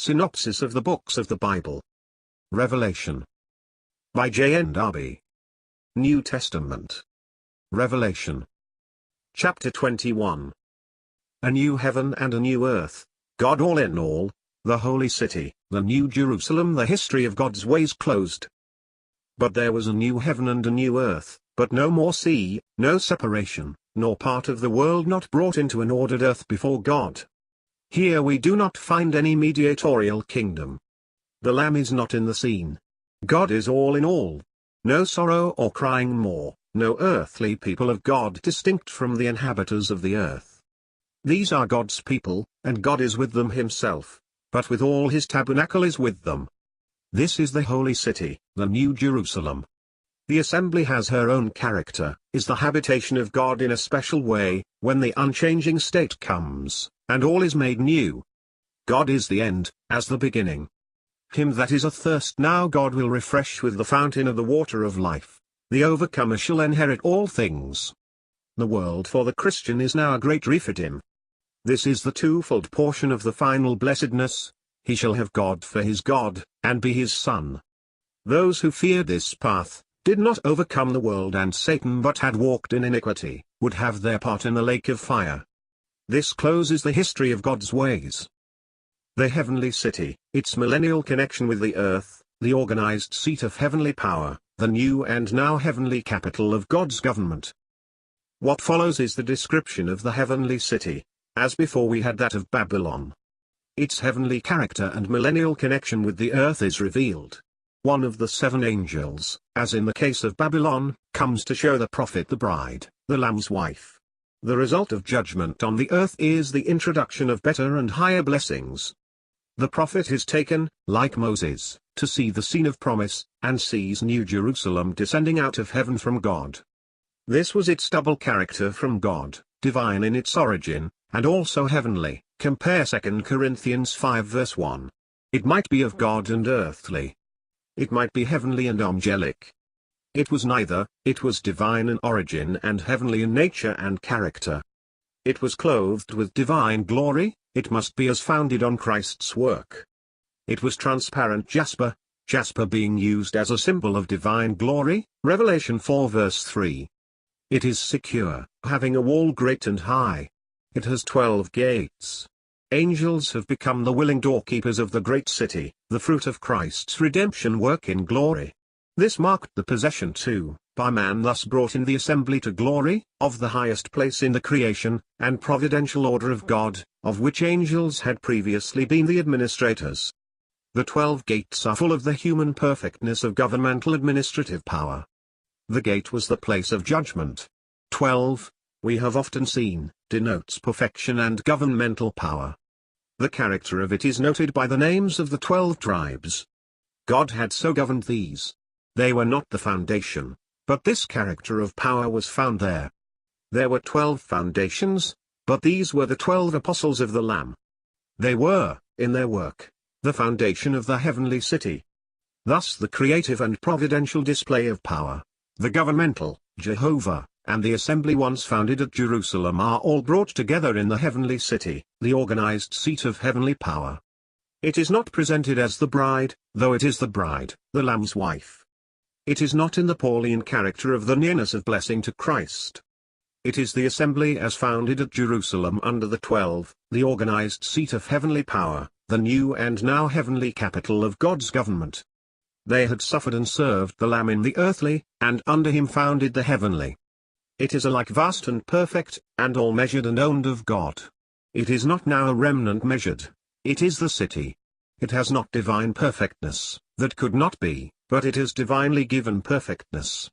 Synopsis of the Books of the Bible. Revelation. By JND Darby. New Testament. Revelation. Chapter 21. A new heaven and a new earth, God all in all, the holy city, the new Jerusalem. The history of God's ways closed. But there was a new heaven and a new earth, but no more sea, no separation, nor part of the world not brought into an ordered earth before God. Here we do not find any mediatorial kingdom. The Lamb is not in the scene. God is all in all. No sorrow or crying more, no earthly people of God distinct from the inhabitants of the earth. These are God's people, and God is with them himself, but with all his tabernacle is with them. This is the holy city, the new Jerusalem. The assembly has her own character, is the habitation of God in a special way, when the unchanging state comes, and all is made new. God is the end, as the beginning. Him that is athirst now God will refresh with the fountain of the water of life. The overcomer shall inherit all things. The world for the Christian is now a great Rephidim. This is the twofold portion of the final blessedness. He shall have God for his God, and be his son. Those who feared this path, did not overcome the world and Satan but had walked in iniquity, would have their part in the lake of fire. This closes the history of God's ways. The heavenly city, its millennial connection with the earth, the organized seat of heavenly power, the new and now heavenly capital of God's government. What follows is the description of the heavenly city, as before we had that of Babylon. Its heavenly character and millennial connection with the earth is revealed. One of the seven angels, as in the case of Babylon, comes to show the prophet the bride, the Lamb's wife. The result of judgment on the earth is the introduction of better and higher blessings. The prophet is taken, like Moses, to see the scene of promise, and sees New Jerusalem descending out of heaven from God. This was its double character from God, divine in its origin, and also heavenly. Compare 2 Corinthians 5 verse 1. It might be of God and earthly. It might be heavenly and angelic. It was neither, it was divine in origin and heavenly in nature and character. It was clothed with divine glory, it must be as founded on Christ's work. It was transparent jasper, jasper being used as a symbol of divine glory, Revelation 4 verse 3. It is secure, having a wall great and high. It has 12 gates. Angels have become the willing doorkeepers of the great city, the fruit of Christ's redemption work in glory. This marked the possession too, by man thus brought in the assembly to glory, of the highest place in the creation, and providential order of God, of which angels had previously been the administrators. The 12 gates are full of the human perfectness of governmental administrative power. The gate was the place of judgment. 12, we have often seen, denotes perfection and governmental power. The character of it is noted by the names of the 12 tribes. God had so governed these. They were not the foundation, but this character of power was found there. There were 12 foundations, but these were the 12 apostles of the Lamb. They were, in their work, the foundation of the heavenly city. Thus the creative and providential display of power, the governmental, Jehovah, and the assembly once founded at Jerusalem are all brought together in the heavenly city, the organized seat of heavenly power. It is not presented as the bride, though it is the bride, the Lamb's wife. It is not in the Pauline character of the nearness of blessing to Christ. It is the assembly as founded at Jerusalem under the 12, the organized seat of heavenly power, the new and now heavenly capital of God's government. They had suffered and served the Lamb in the earthly, and under him founded the heavenly. It is alike vast and perfect, and all measured and owned of God. It is not now a remnant measured. It is the city. It has not divine perfectness, that could not be, but it has divinely given perfectness.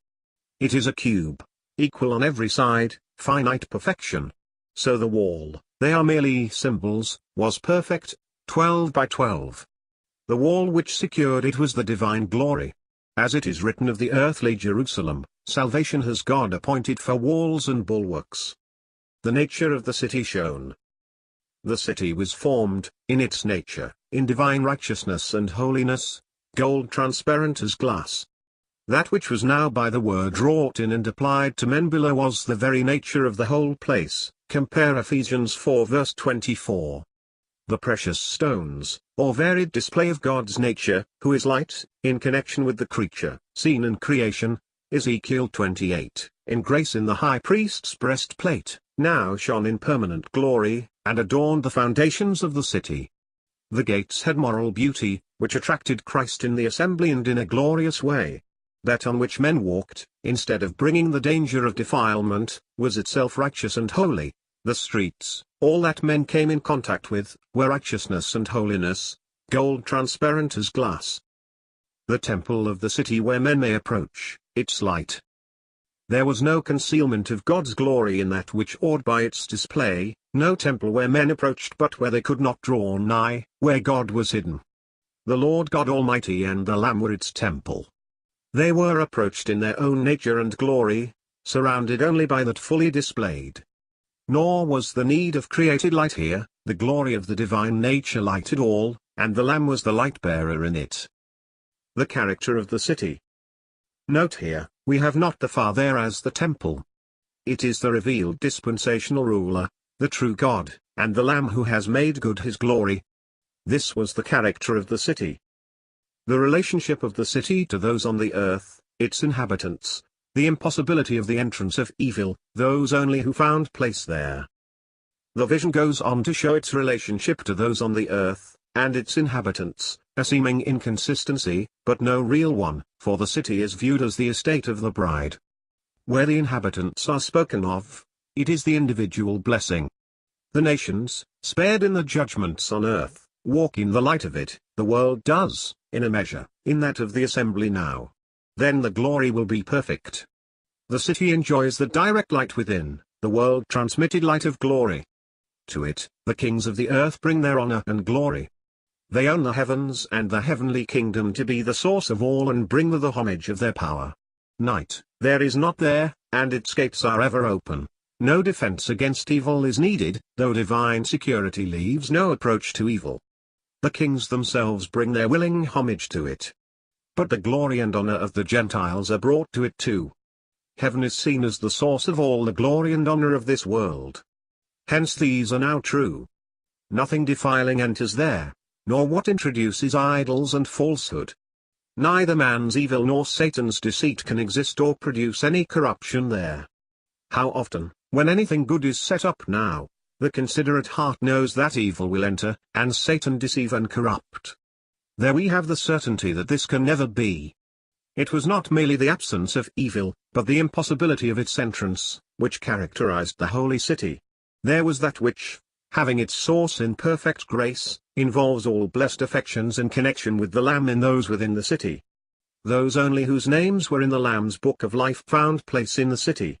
It is a cube, equal on every side, finite perfection. So the wall, they are merely symbols, was perfect, 12 by 12. The wall which secured it was the divine glory. As it is written of the earthly Jerusalem, salvation has God appointed for walls and bulwarks. The nature of the city shown. The city was formed, in its nature, in divine righteousness and holiness, gold transparent as glass. That which was now by the word wrought in and applied to men below was the very nature of the whole place, compare Ephesians 4 verse 24. the precious stones, or varied display of God's nature, who is light, in connection with the creature, seen in creation. Ezekiel 28, in grace in the high priest's breastplate, now shone in permanent glory, and adorned the foundations of the city. The gates had moral beauty, which attracted Christ in the assembly and in a glorious way. That on which men walked, instead of bringing the danger of defilement, was itself righteous and holy. The streets, all that men came in contact with, were righteousness and holiness, gold transparent as glass. The temple of the city where men may approach, its light. There was no concealment of God's glory in that which awed by its display, no temple where men approached but where they could not draw nigh, where God was hidden. The Lord God Almighty and the Lamb were its temple. They were approached in their own nature and glory, surrounded only by that fully displayed. Nor was the need of created light here, the glory of the divine nature lighted all, and the Lamb was the light-bearer in it. The character of the city. Note here, we have not the Father as the temple. It is the revealed dispensational ruler, the true God, and the Lamb who has made good his glory. This was the character of the city. The relationship of the city to those on the earth, its inhabitants, the impossibility of the entrance of evil, those only who found place there. The vision goes on to show its relationship to those on the earth, and its inhabitants, a seeming inconsistency, but no real one, for the city is viewed as the estate of the bride. Where the inhabitants are spoken of, it is the individual blessing. The nations, spared in the judgments on earth, walk in the light of it, the world does, in a measure, in that of the assembly now. Then the glory will be perfect. The city enjoys the direct light within, the world transmitted light of glory. To it, the kings of the earth bring their honor and glory. They own the heavens and the heavenly kingdom to be the source of all and bring the homage of their power. Night, there is not there, and its gates are ever open. No defense against evil is needed, though divine security leaves no approach to evil. The kings themselves bring their willing homage to it. But the glory and honor of the Gentiles are brought to it too. Heaven is seen as the source of all the glory and honor of this world. Hence these are now true. Nothing defiling enters there, nor what introduces idols and falsehood. Neither man's evil nor Satan's deceit can exist or produce any corruption there. How often, when anything good is set up now, the considerate heart knows that evil will enter, and Satan deceive and corrupt. There we have the certainty that this can never be. It was not merely the absence of evil, but the impossibility of its entrance, which characterized the holy city. There was that which, having its source in perfect grace, involves all blessed affections in connection with the Lamb in those within the city. Those only whose names were in the Lamb's book of life found place in the city.